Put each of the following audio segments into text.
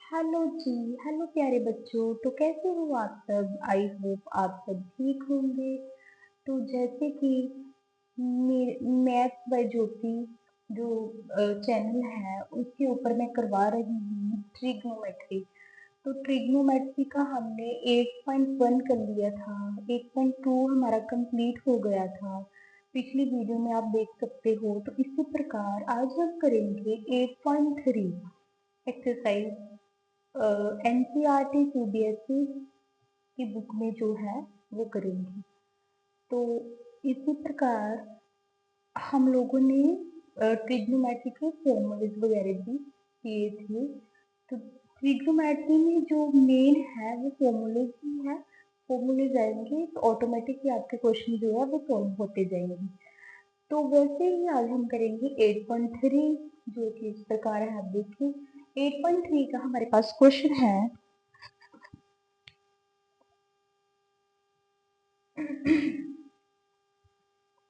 Hello जी। Hello प्यारे बच्चों। तो कैसे हो आप सब? आई होप आप सब ठीक होंगे। तो जैसे कि मैथ बाय ज्योति जो चैनल है उसके ऊपर मैं करवा रही हूँ ट्रिग्नोमेट्री। तो ट्रिग्नोमेट्री का हमने 8.1 कर लिया था। 8.2 हमारा कंप्लीट हो गया था। पिछली वीडियो में आप देख सकते हो। तो इसी प्रकार आज हम करेंगे 8.3 एक्सरसाइज एनसीईआरटी सीबीएसई की बुक में जो है वो करेंगे। तो इसी प्रकार हम लोगों ने ट्रिग्नोमेट्री के फॉर्मूलेज वगैरह भी किए थे। तो ट्रिग्नोमेट्री में जो मेन है वो फॉर्मूलेज ही है। फॉर्मूलेज आएंगे तो ऑटोमेटिकली आपके क्वेश्चन जो है वो सॉल्व होते जाएंगे। तो वैसे ही आज हम करेंगे 8.3 जो कि इस प्रकार है। आप देखिए 8.3 का हमारे पास क्वेश्चन है।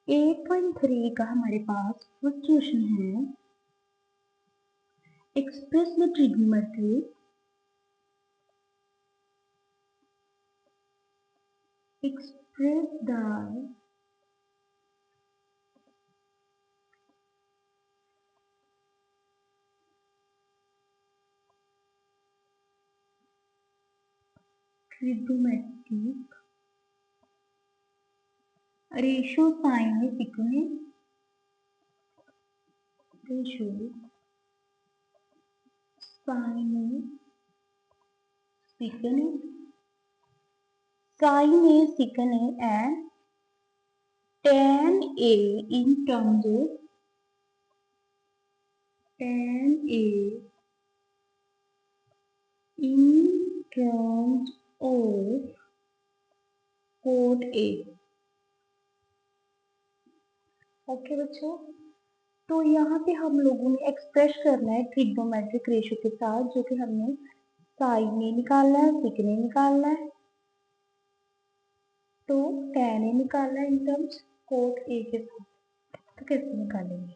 8.3 का हमारे पास फर्स्ट क्वेश्चन है। Express the trigonometry express the trigonometric ratio sine secant ratio sine secant sine secant and tan a in terms of tan a in terms of cot a। Okay बच्चों, तो यहाँ पे हम लोगों ने एक्सप्रेस करना है ट्रिग्नोमेट्रिक रेशो के साथ, जो कि हमने साइन ए निकालना है, सिकन ए निकालना है, तो tan ए निकालना है इन टर्म्स कोट ए के साथ। तो कैसे निकालेंगे?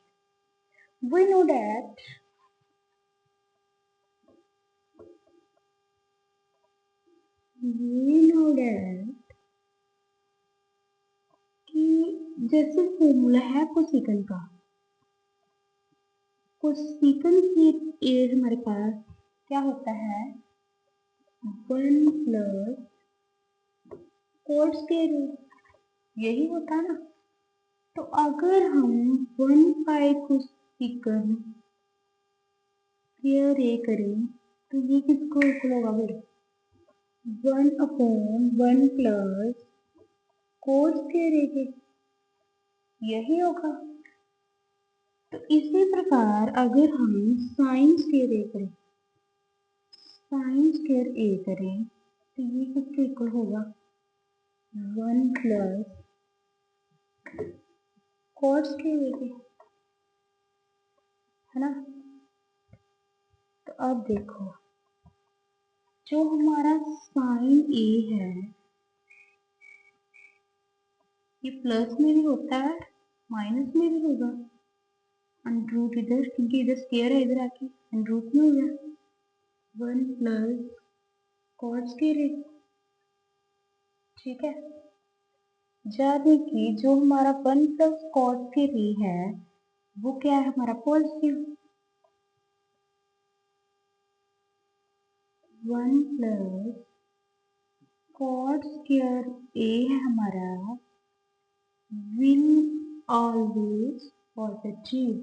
we know that we know that कि जैसे फॉर्मूला है कोसिकन का, कोसिकन की एज हमारे पास क्या होता है 1 प्लस कोट स्क्वायर यही होता है ना। तो अगर हम 1 पाई कोसिकन स्क्वायर ए करें तो ये किसको इक्वल होगा फिर 1/1 प्लस कोट स्क्वायर ए के, यही होगा। तो इसी प्रकार अगर हम साइन स्क्वायर ए करें, साइन स्क्वायर ए करें तो ये किसके इक्वल होगा 1 प्लस कोट स्क्वायर ए के, है ना। तो अब देखो जो हमारा साइन ए है ये प्लस में भी होता है माइनस में भी होगा। अंडरूट इधर, क्योंकि इधर स्क्वायर है, इधर आके अंडरूट में हो गया 1 प्लस कॉट स्क्वायर ए। ठीक है, यानी कि जो हमारा 1 प्लस कॉट स्क्वायर ए है वो क्या है हमारा पॉजिटिव। 1 प्लस कॉट स्क्वायर ए है हमारा विल ऑलवेज पॉजिटिव।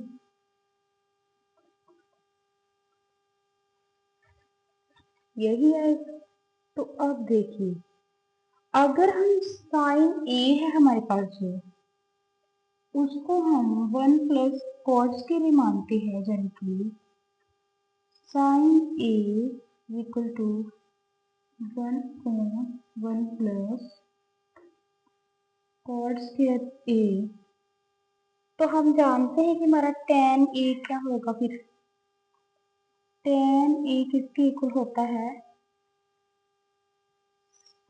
यही है। तो अब देखिए अगर हम साइन ए है हमारे पास जो उसको हम 1 प्लस कॉस के लिए मानते हैं, यानी कि sine A equal to 1/1 plus cot square A. तो हम जानते हैं कि हमारा tan ए क्या होगा फिर, tan ए किसके इक्वल होता है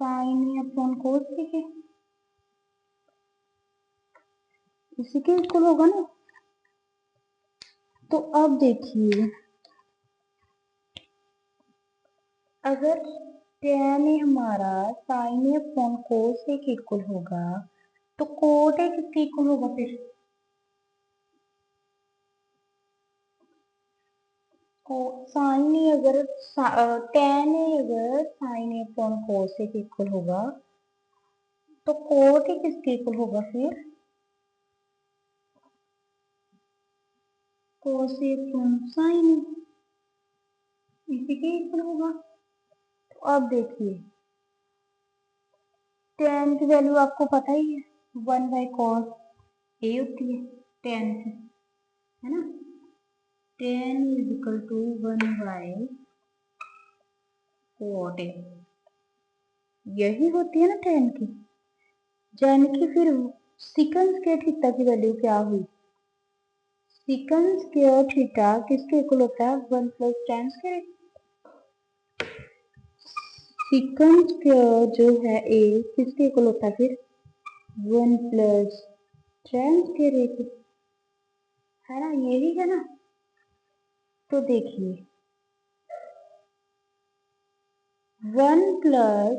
साइन ए अपॉन कोस के, इसी के इक्वल होगा ना। तो अब देखिए अगर tan ए हमारा sin ए अपॉन cos ए के इक्वल होगा तो cot ए किसके इक्वल होगा फिर? साइन ए अगर tan ए अगर sin ए अपॉन cos ए के इक्वल होगा तो cot ए किसके इक्वल होगा फिर? cos ए अपॉन sin ए, इसी के इक्वल होगा। तो अब देखिए tan की वैल्यू आपको पता ही है 1/cos ए होती है tan की, है ना। tan is equal to 1/cot A, यही होती है ना tan की। यानी कि फिर सिकन स्क्वायर थीटा की वैल्यू क्या हुई? सिकन स्क्वायर थीटा किसके इक्वल होता है? 1 plus tan square. Secant square जो है ए किसके इक्वल होता है फिर? 1 प्लस tan स्क्वायर ए, है ना, यही है ना। तो देखिए 1 प्लस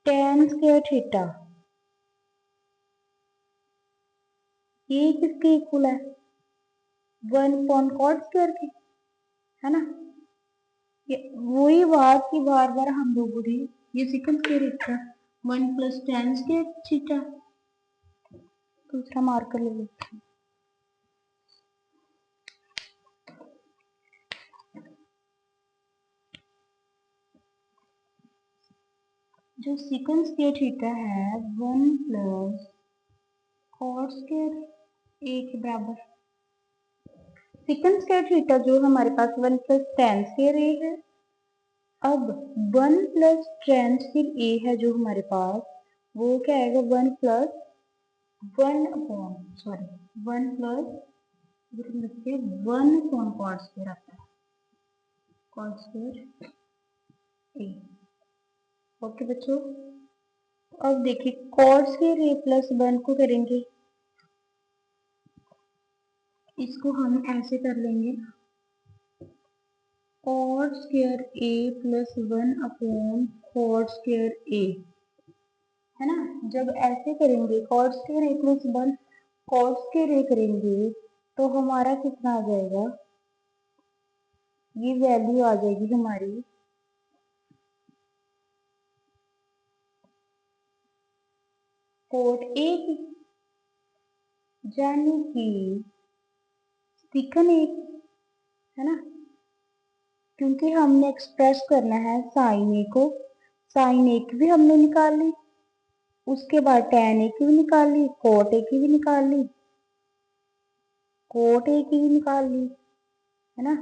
tan स्क्वायर थीटा ये किसके इक्वल है? 1 अपॉन cot स्क्वायर के, है ना। वही बात की बार बार हम लोगों ने ये सिकन स्क्वायर लिखा 1 प्लस tan स्क्वायर थीटा। दूसरा मार्कर ले लेते हैं। जो सिकन स्क्वायर थीटा है 1 प्लस cot स्क्वायर ए के बराबर। सिकन स्क्वायर थीटा जो हमारे पास 1 प्लस tan स्क्वायर ए है। अब 1 प्लस tan स्क्वायर ए है जो हमारे पास, वो क्या आएगा? 1 plus 1 upon 1 plus 1 upon cot square आता है, cot स्क्वायर ए। ओके बच्चों, अब देखिए cot स्क्वायर ए प्लस 1 को करेंगे, इसको हम ऐसे कर लेंगे cot square A plus 1 upon cot square ए, है ना। जब ऐसे करेंगे cot square A plus 1 cot square ए करेंगे तो हमारा कितना आ जाएगा? ये वैल्यू आ जाएगी हमारी cot ए की, यानी कि सिकन ए, है ना। क्योंकि हमने एक्सप्रेस करना है साइन ए को, साइन ए की भी हमने निकाल ली, उसके बाद tan ए की भी निकाल ली, cot ए की भी निकाल ली, cot ए की भी निकाल ली, है ना।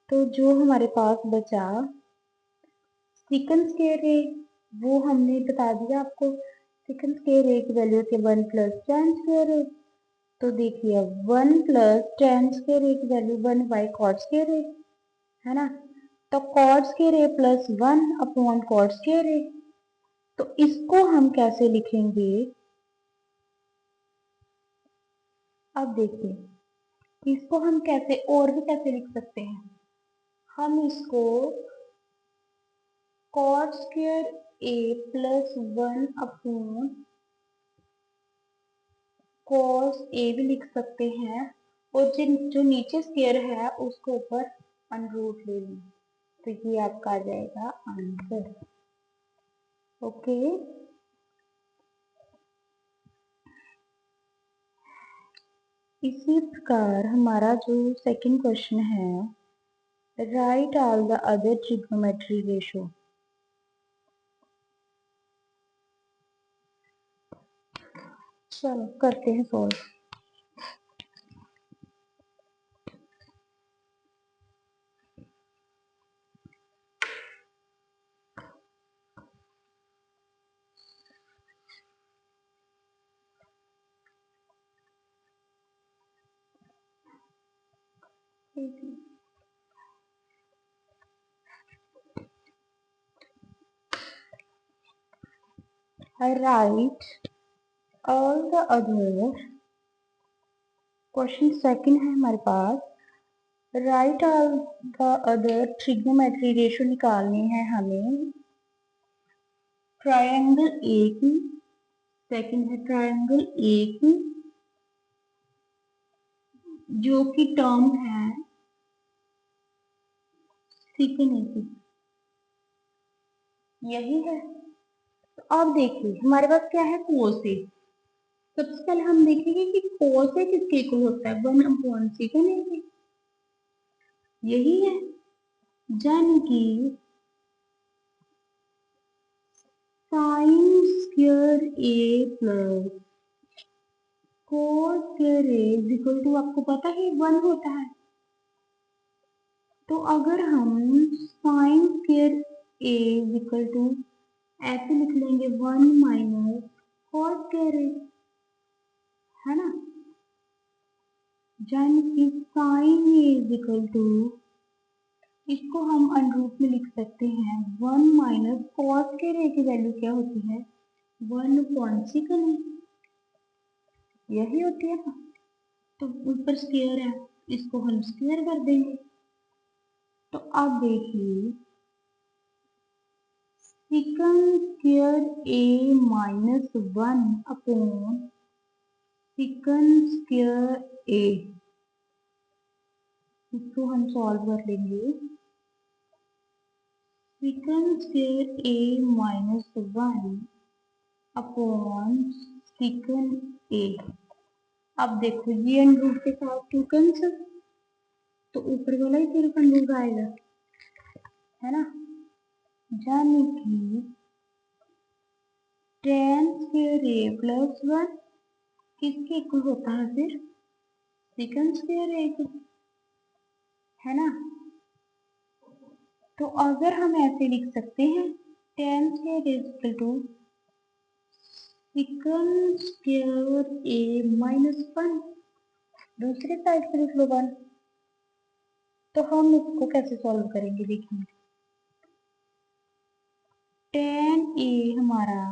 तो जो हमारे पास बचा सिकन स्क्वायर ए, वो हमने बता दिया आपको। सिकन स्क्वायर ए की वैल्यू थी 1 प्लस tan स्क्वायर ए। तो देखिए 1 प्लस tan स्क्वायर ए की वैल्यू 1 बाई cot स्क्वायर ए, है ना। तो cot square A plus 1 upon cot square A, तो इसको हम कैसे लिखेंगे? अब देखिए इसको हम कैसे और भी कैसे लिख सकते हैं? हम इसको cot square A plus 1 upon cos ए भी लिख सकते हैं, और जिन जो नीचे स्क्वायर है उसको ऊपर अनरूट ले लें, तो ये आपका आ जाएगा आंसर। ओके, इसी प्रकार हमारा जो सेकंड क्वेश्चन है, write all the other trigonometry ratio. चलो करते हैं solve. Write all the other, question second है हमारे पास, write all the other trigonometry ratio निकालनी है हमें। ट्रायंगल ए की, सेकंड है ट्रायंगल ए की जो कि टर्म है सेकंड ए की, यही है। तो अब देखिए हमारे पास क्या है, कोस ए। सबसे पहले हम देखेंगे कि कोस ए किसके इक्वल होता है, 1 सेकंड ए के, यही है। यानी कि sine square A plus cos square A is equal to, आपको पता है 1 होता है। तो अगर हम sine square A is equal to ऐसे लिख लेंगे 1 माइनस कोस स्क्वायर ए, है ना। यानी कि sine A is equal to, इसको हम अंडरूट में लिख सकते हैं 1 माइनस कॉस के रे की वैल्यू क्या होती है, 1/2, यही होती है ना। तो ऊपर स्क्वायर है, इसको हम स्क्वायर कर देंगे। तो अब देखिए second square A minus 1 upon second square ए, इसको हम सॉल्व कर लेंगे। Second square A minus 1 upon second ए। अब देखो ये अंडरूट के साथ 2 कैंसिल, तो ऊपर वाला ही सिर्फ अंडरूट आएगा, है ना। यानी कि tan स्क्वायर ए प्लस 1 किसके इक्वल होता है, फिर सेकंड स्क्वायर ए के, है ना। तो अगर हम ऐसे लिख सकते हैं tan square is equal to second square A minus 1, दूसरी साइड पे लिख लो 1। तो हम इसको कैसे सॉल्व करेंगे, देखिए tan ए हमारा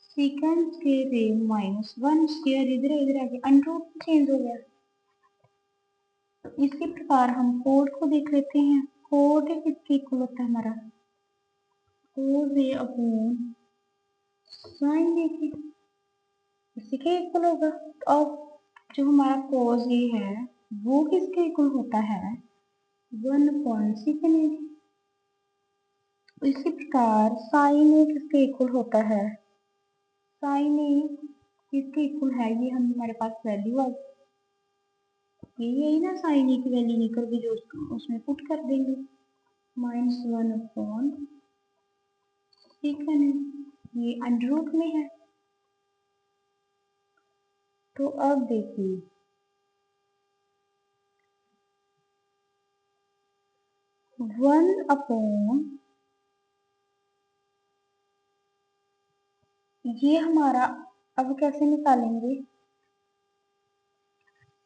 second square A minus 1, square इधर इधर आके अंडरूट चेंज हो गया। तो इसी प्रकार हम कोड को देख लेते हैं। कोड किसके इक्वल होता है हमारा, कोस ए अपॉन साइन ए के, इसी के इक्वल होगा। तो अब जो हमारा कोस ए है वो किसके इक्वल होता है, 1/2 ए। इसी प्रकार साइन ए किसके इक्वल होता है, साइन ए किसके इक्वल है, ये हम हमारे पास वैल्यू आ, यही ना साइन ए की वैल्यू निकल के जो उसमें पुट कर देंगे, -1/, ठीक है ना, ये अंडररूट में है। तो अब देखिए 1/, ये हमारा अब कैसे निकालेंगे,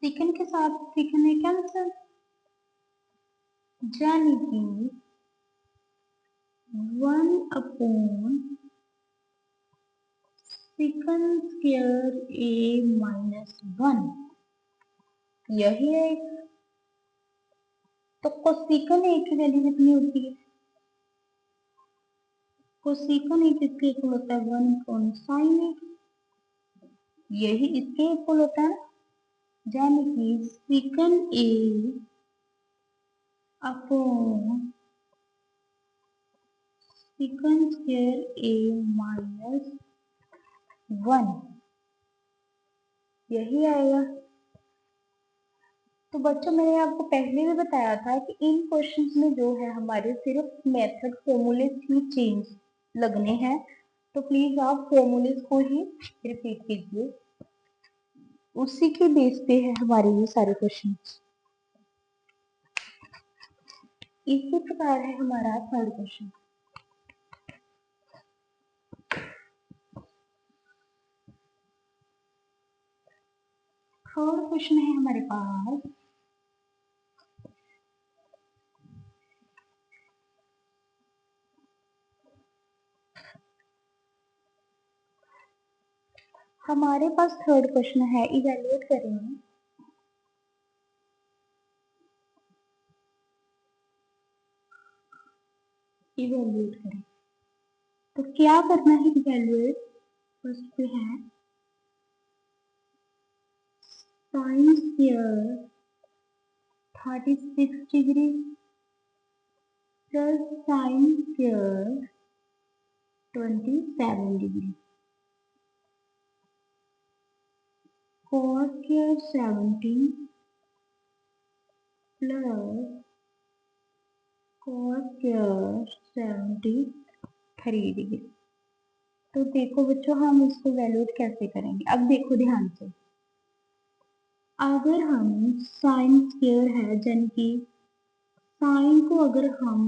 सेकंड के साथ सेकंड है कैंसिल, यानी कि 1/, सेकंड स्क्वायर ए माइनस 1, यही है। तो कोसेकन ए की वैल्यू कितनी होती है, कोसेकन ए किसके इक्वल होता है, 1/sin ए, यही इसके इक्वल होता है। यानी कि second A upon second square A minus 1, यही आएगा। तो बच्चों मैंने आपको पहले भी बताया था कि इन क्वेश्चंस में जो है हमारे सिर्फ मेथड फॉर्मूले ही चेंज लगने हैं। तो प्लीज आप फॉर्मूलेस को ही रिपीट कीजिए, उसी के बेस पे है हमारे ये सारे क्वेश्चन। इसी प्रकार है हमारा थर्ड क्वेश्चन। थर्ड क्वेश्चन है हमारे पास, हमारे पास थर्ड क्वेश्चन है, इवैल्यूएट करेंगे इवेल्युएट करें। तो क्या करना है इवेल्युएट? फर्स्ट पे है sine square 36 degree plus sine square 27 degree cos square 70 plus cos square 73 degree. तो देखो बच्चों, हम इसको वैल्यूट कैसे करेंगे? अब देखो ध्यान से, अगर हम साइन स्क्वायर है यानी कि साइन को अगर हम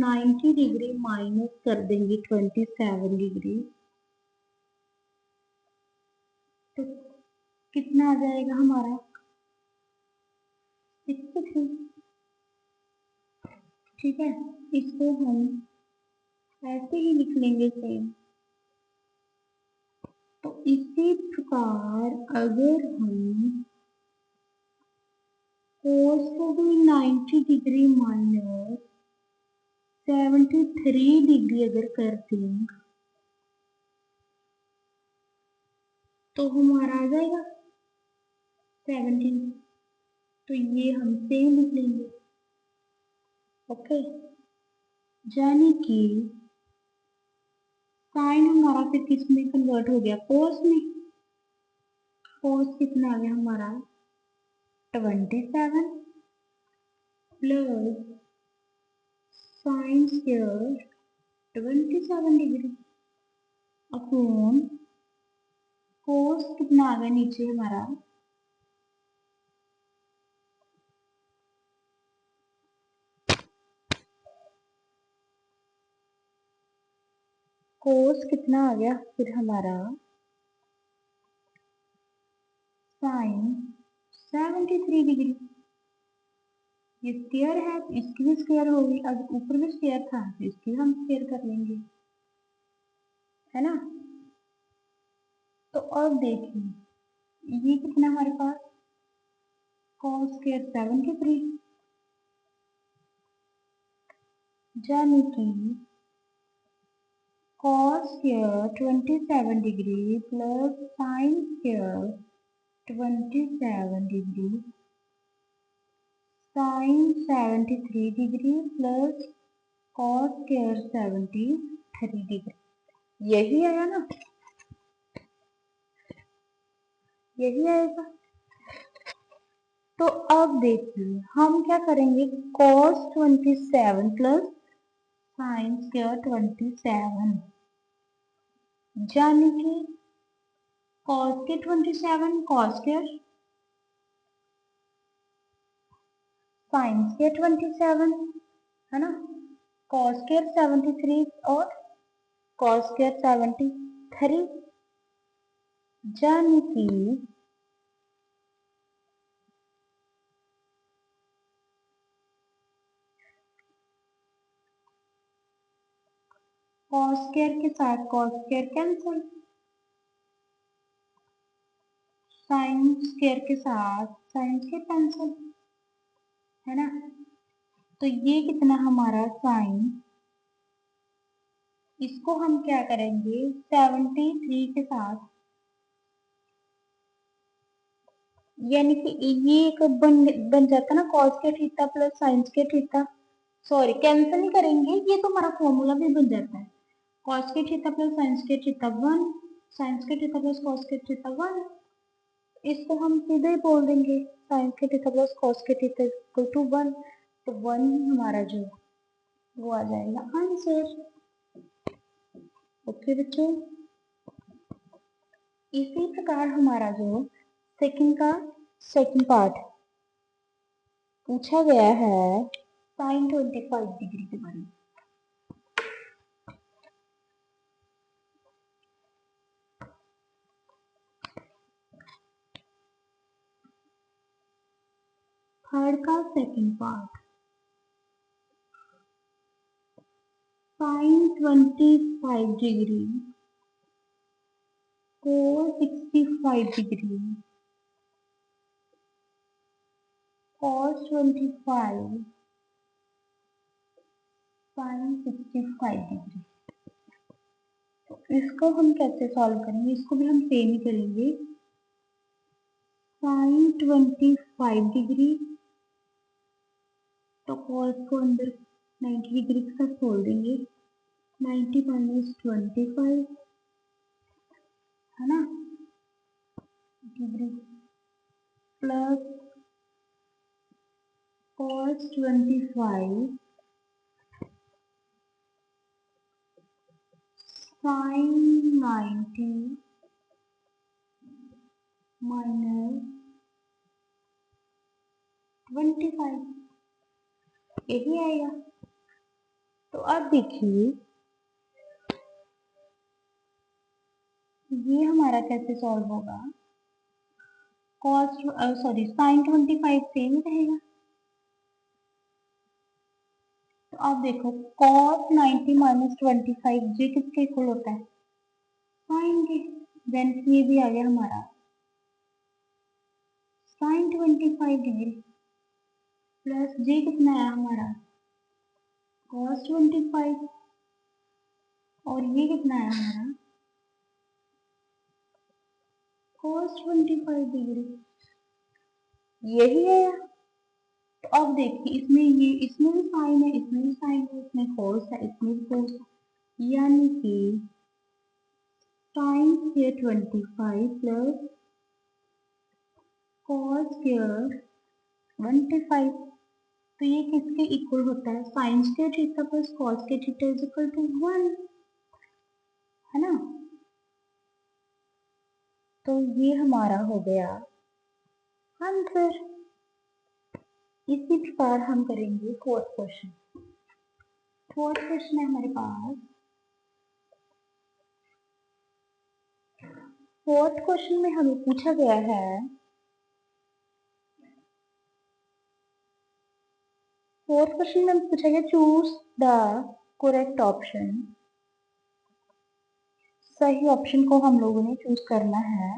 90 डिग्री माइनस कर देंगे 27 डिग्री, तो कितना आ जाएगा हमारा? 63। ठीक है, इसको हम ऐसे ही लिख लेंगे सेम। तो इसी प्रकार अगर हम cos को भी 90 डिग्री माइनस 73 डिग्री अगर कर दें तो हमारा आ जाएगा 17। तो ये हम सेम लिख लेंगे। ओके, यानी कि साइन हमारा फिर किस में कन्वर्ट हो गया? कोस में। कोस कितना आ गया हमारा? 27 plus sine square 27 degree upon कोस कितना आ गया नीचे हमारा? कोस कितना आ गया फिर हमारा? Sign 73 degree. ये स्क्वायर है तो इसकी भी स्क्वायर होगी, अब ऊपर भी स्क्वायर था तो इसकी हम स्क्वायर कर लेंगे, है ना? तो अब देखिए ये कितना हमारे पास? cos स्क्वायर 73 यानी कि cos square 27 degree plus sine square 27 degree sine 73 degree plus cos square 73 degree. यही आया ना? यही आएगा। तो अब देखिए हम क्या करेंगे, cos 27 प्लस साइन स्क्वायर 27 यानी कि cos के 27 cos स्क्वायर साइन के 27, है ना? cos स्क्वायर 73 और cos स्क्वायर 73 यानी कि cos स्क्वायर के साथ cos square cancel, sine square के साथ साइन स्क्वायर कैंसिल, है ना? तो ये कितना हमारा साइन, इसको हम क्या करेंगे 73 के साथ, यानी कि ये एक बन जाता ना cos के थीटा प्लस साइन के थीटा, सॉरी कैंसिल नहीं करेंगे, ये तो हमारा फॉर्मूला भी बन जाता है। cos के थीटा प्लस साइन के थीटा 1, साइन के थीटा प्लस cos के थीटा 1, इसको हम सीधे ही बोल देंगे साइन के थीटा प्लस cos के थीटा इक्वल टू 1। तो 1 हमारा जो वो आ जाएगा आंसर। ओके बच्चों, इसी प्रकार हमारा जो सेकंड पार्ट पूछा गया है साइन 25 डिग्री के बारे में। थर्ड का second part sine 25 degree cos 65 degree cos 25 sine 65 degree. तो इसको हम कैसे सॉल्व करेंगे, इसको भी हम सेम ही करेंगे। साइन 25 डिग्री, तो कॉस को अंदर 90 डिग्री के साथ खोल देंगे। 90 माइनस 25 है ना, degree plus cos 25 sine 90 minus 25, यही आएगा। तो अब देखिए ये हमारा कैसे सॉल्व होगा। कॉस सॉरी साइन 25 सेम रहेगा। तो आप देखो कॉस 90 माइनस 25 ये किसके इक्वल होता है, साइन के। देन ये भी आ गया हमारा साइन 25 डिग्री प्लस जे कितना है हमारा कॉस 25, और ये कितना है हमारा कॉस 25 डिग्री, यही है। तो अब देखिए इसमें ये इसमें भी साइन है, इसमें भी साइन है, इसमें कोस है, इसमें भी कोस है, यानी कि sine square 25 plus cos square 25। तो ये किसके इक्वल होता है, sine square theta plus cos square theta is equal to 1, है ना। तो ये हमारा हो गया आंसर। इसी प्रकार हम करेंगे फोर्थ क्वेश्चन। फोर्थ क्वेश्चन है हमारे पास। फोर्थ क्वेश्चन में हमें पूछा गया है, फोर्थ क्वेश्चन में हमें पूछा गया चूज द करेक्ट ऑप्शन। सही ऑप्शन को हम लोगों ने चूज करना है।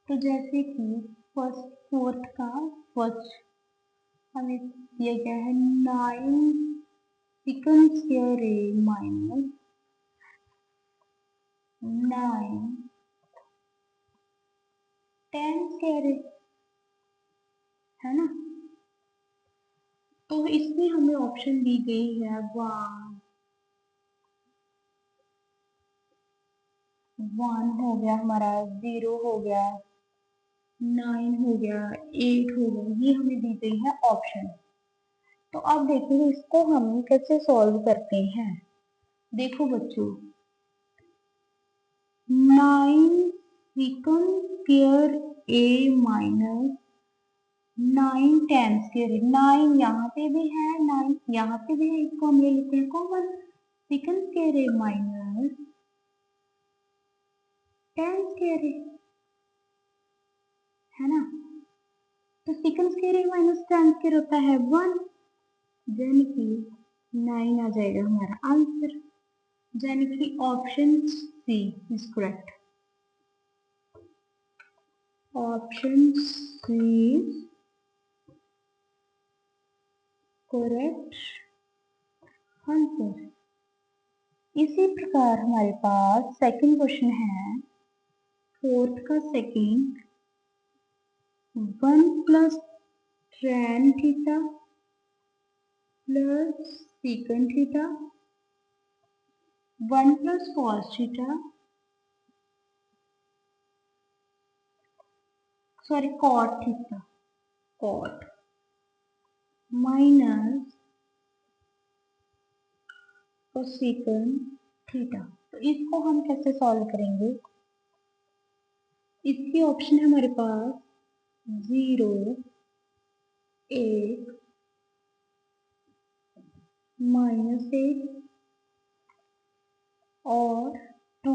तो जैसे कि फर्स्ट फोर्थ का फर्स्ट हमें दिया गया है 9 second square A minus 9 10 square ए, है ना। तो इसमें हमें ऑप्शन दी गई है 1 हो गया हमारा, 0 हो गया, 9 हो गया, 8 हो गया, ये हमें दी गई है ऑप्शन। तो अब देखिए इसको हम कैसे सॉल्व करते हैं। देखो बच्चों 9 second square A minus 9 10 square, 9 यहाँ पे भी है 9 यहाँ पे भी है, इसको हम ले लेते हैं common. Second square A minus 10 square ए, है ना। तो second square A minus 10 square होता है 1, यानी कि 9 आ जाएगा हमारा आंसर, यानी कि option C is correct. Option C correct answer. इसी प्रकार हमारे पास सेकंड क्वेश्चन है, फोर्थ का second 1 plus tan theta plus secant theta 1 plus cos theta sorry cot theta cot minus cosecant theta. तो इसको हम कैसे सॉल्व करेंगे, इसकी ऑप्शन है हमारे पास 0 1 -1 और 2।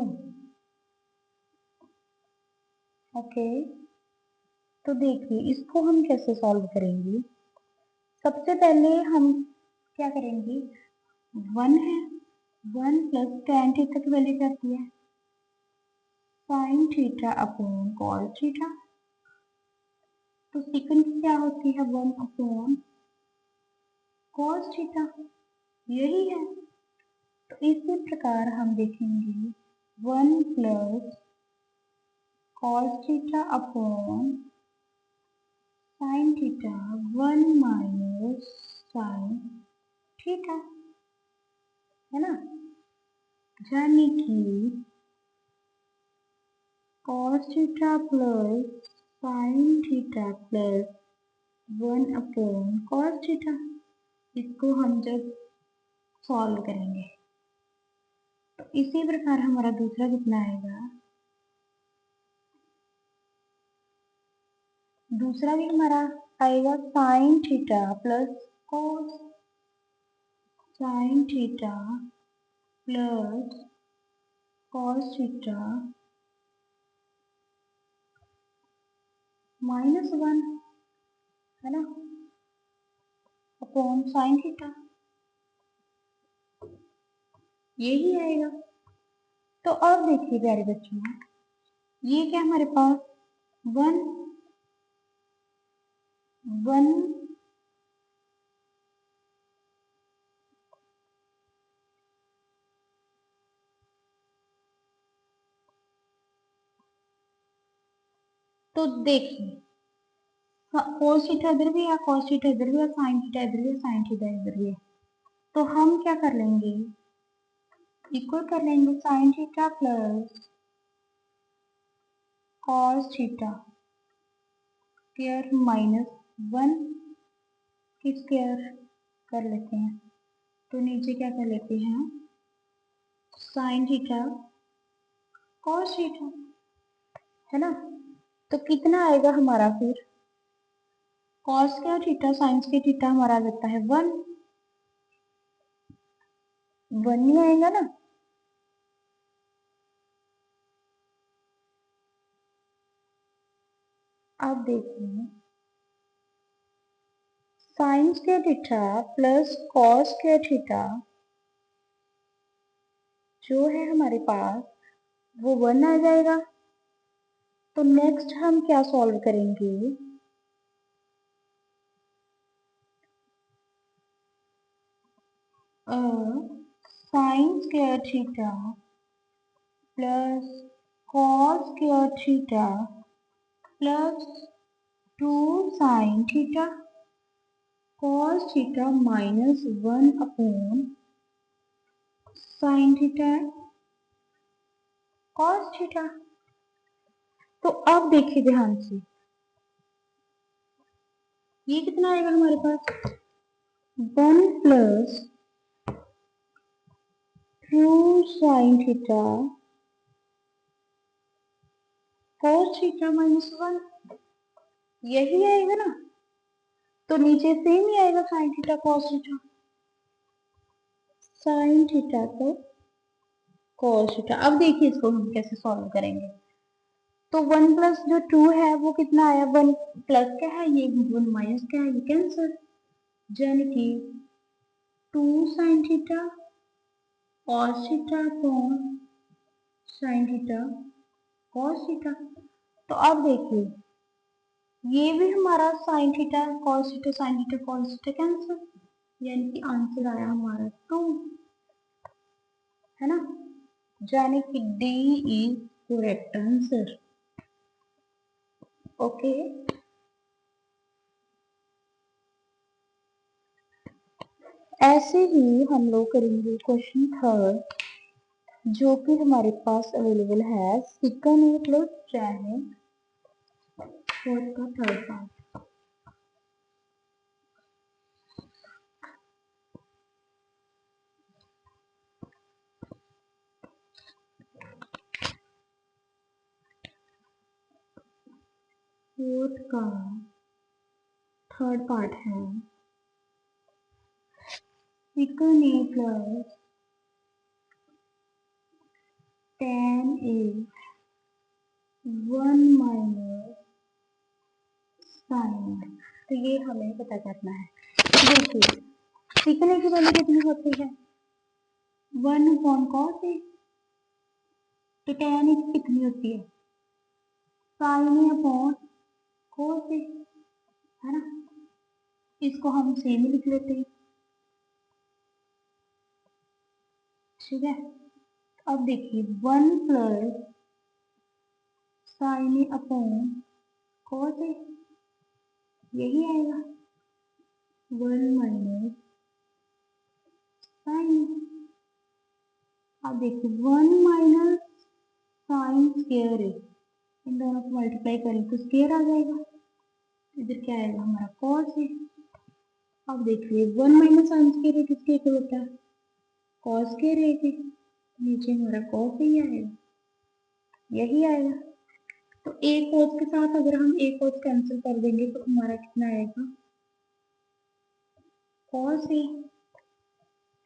ओके तो देखिए इसको हम कैसे सॉल्व करेंगे। सबसे पहले हम क्या करेंगे, 1 है, 1 प्लस tan थीटा की वैल्यू क्या आती है sin theta upon cos theta. तो सेकंड क्या होती है 1 अपॉन cos थीटा। यही है। तो इसी प्रकार हम देखेंगे 1 plus cos theta upon sine theta 1 minus sine theta, है ना, यानी कि cos theta plus sine theta plus 1 upon cos theta. इसको हम जब सॉल्व करेंगे तो इसी प्रकार हमारा दूसरा कितना आएगा, दूसरा भी हमारा आएगा sine theta plus cos, sine theta plus cos theta -1, है ना, अपॉन साइन थीटा, यही आएगा। तो अब देखिए प्यारे बच्चों, ये क्या हमारे पास 1 1 तो देखिए cos थीटा इधर भी है, cos थीटा इधर भी है, साइन थीटा इधर भी है, साइन थीटा इधर भी है। तो हम क्या कर लेंगे, इक्वल कर लेंगे sine theta plus cos theta square -1 की स्क्वायर कर लेते हैं। तो नीचे क्या कर लेते हैं, साइन थीटा cos थीटा, है ना। तो कितना आएगा हमारा फिर, cos square theta sine square theta हमारा आ जाता है 1 ही आएगा ना। अब देखिए sign square theta plus cos square theta जो है हमारे पास वो 1 आ जाएगा। तो नेक्स्ट हम क्या सॉल्व करेंगे, sign square theta plus cos square theta plus 2 sine theta cos theta -1 upon sine theta cos theta. तो अब देखिए ध्यान से, ये कितना आएगा हमारे पास, 1 plus 2 sine theta cos theta -1, यही आएगा ना। तो नीचे सेम ही आएगा sine theta cos theta, sine theta तो cos थीटा। अब देखिए इसको हम कैसे सॉल्व करेंगे। तो 1 प्लस जो 2 है वो कितना आया, 1 प्लस क्या है ये, 1 माइनस क्या है ये, कैंसर, यानी कि 2 sine theta cos theta upon sine theta cos theta. तो अब देखिए ये भी हमारा sine theta cos theta sine theta cos theta cancer, यानी कि आंसर आया हमारा 2, है ना, यानी कि D is correct answer. Okay, ऐसे ही हम लोग करेंगे क्वेश्चन थर्ड, जो कि हमारे पास अवेलेबल है सेकंड ए प्लस चैन फोर्थ का थर्ड पार्ट। फोर्थ का थर्ड पार्ट है second A plus tan A 1 minus sine. तो ये हमें पता करना है। देखिए सीखने की वैल्यू कितनी होती है, 1 अपॉन कॉस ए, तो tan ए कितनी होती है, साइन ए अपॉन कोस ए, है ना। इसको हम सेम ही लिख लेते हैं, ठीक है। अब देखिए 1 plus sign A upon cos A, यही आएगा 1 माइनस साइन। अब देखिए 1 माइनस साइन स्क्वायर ए, इन दोनों को मल्टीप्लाई करें तो स्क्वायर आ जाएगा, इधर क्या आएगा हमारा कॉस ए। अब देखिए 1 माइनस साइन स्क्वायर ए किसके इक्वल होता है, कॉस स्क्वायर ए के, नीचे हमारा कॉस ही आएगा, यही आएगा। तो ए कॉस के साथ अगर हम ए कॉस कैंसिल कर देंगे तो हमारा कितना आएगा, कॉस ए,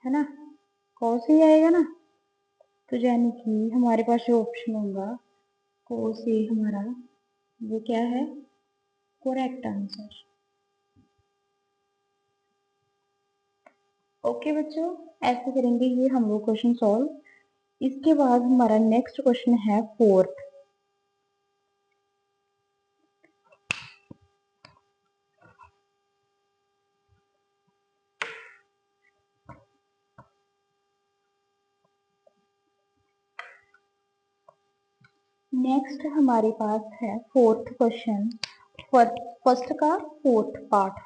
है ना, कॉस ही आएगा ना। तो यानी कि हमारे पास जो ऑप्शन होगा कॉस ए हमारा वो क्या है, करेक्ट आंसर। ओके बच्चों, ऐसे करेंगे ये हम लोग क्वेश्चन सॉल्व। इसके बाद हमारा नेक्स्ट क्वेश्चन है फोर्थ। नेक्स्ट हमारे पास है फोर्थ क्वेश्चन, फर्स्ट का फोर्थ पार्ट,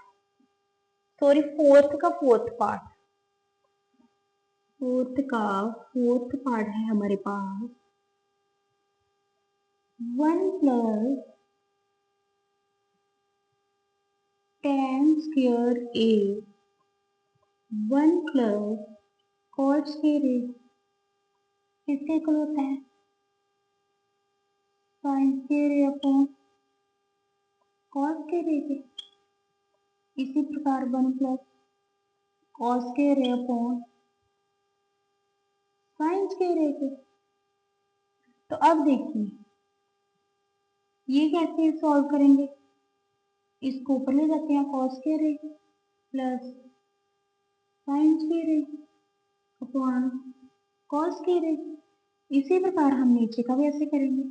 सॉरी फोर्थ का फोर्थ पार्ट, फोर्थ का फोर्थ पार्ट है हमारे पास 1 प्लस tan स्क्वायर ए 1 प्लस कॉट स्क्वायर ए किसके इक्वल होता है, साइन स्क्वायर ए अपॉन कॉस स्क्वायर ए के। इसी प्रकार 1 प्लस कॉस स्क्वायर ए अपॉन साइन स्क्वायर ए के। तो अब देखिए ये कैसे सॉल्व करेंगे, इसको ऊपर ले जाते हैं, cos square A plus sign square A upon cos square ए। इसी प्रकार हम नीचे का भी ऐसे करेंगे,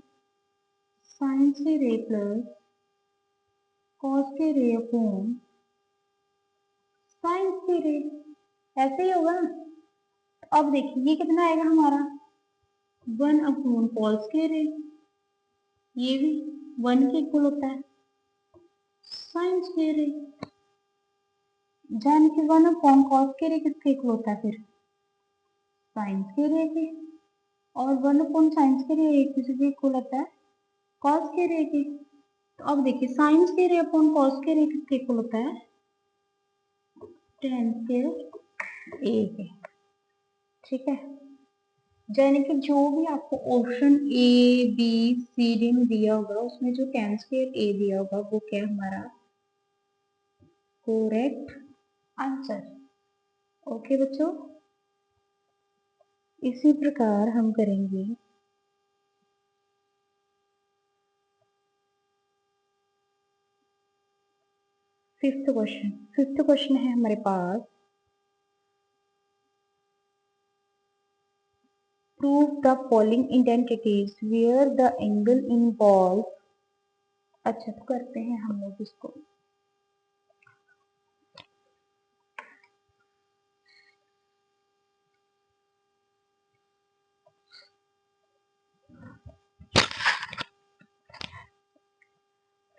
sign square A plus cos square A upon sine square ए, ऐसे ही होगा ना। तो अब देखिए ये कितना आएगा हमारा 1 अपॉन कॉस स्क्वायर ए, ये भी 1 के इक्वल होता है साइन स्क्वायर ए, यानी कि 1 अपॉन कॉस स्क्वायर ए किसके इक्वल होता है, फिर साइन स्क्वायर ए के। और 1 अपॉन साइन स्क्वायर ए किसी के इक्वल होता है कॉस स्क्वायर ए के। तो अब देखिए साइन स्क्वायर ए अपॉन कॉस स्क्वायर ए किसके इक्वल होता है, tan स्क्वायर ए के। ठीक है, यानी कि जो भी आपको option A B C D में दिया होगा उसमें जो tan स्क्वायर ए दिया होगा वो क्या हमारा करेक्ट आंसर। ओके बच्चों, इसी प्रकार हम करेंगे फिफ्थ क्वेश्चन। फिफ्थ क्वेश्चन है हमारे पास, prove the following identities where the angle involve. अच्छा तो करते हैं हम लोग इसको,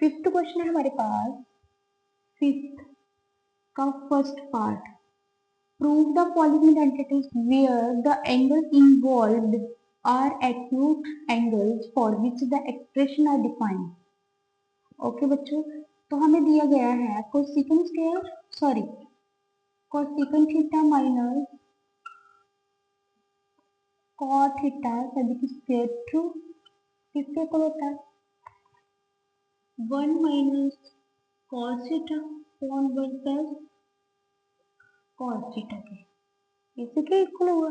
फिफ्थ क्वेश्चन है हमारे पास, फिफ्थ का first part, prove the following identities where the angle involved are acute angles for which the expression are defined. Okay बच्चों, तो हमें दिया गया है cosecant square, sorry cosecant theta minus cot theta सभी की स्क्वायर ट्रू किसके इक्वल होता है, 1 minus cos theta upon 1 plus cos theta के, इसी के इक्वल होगा।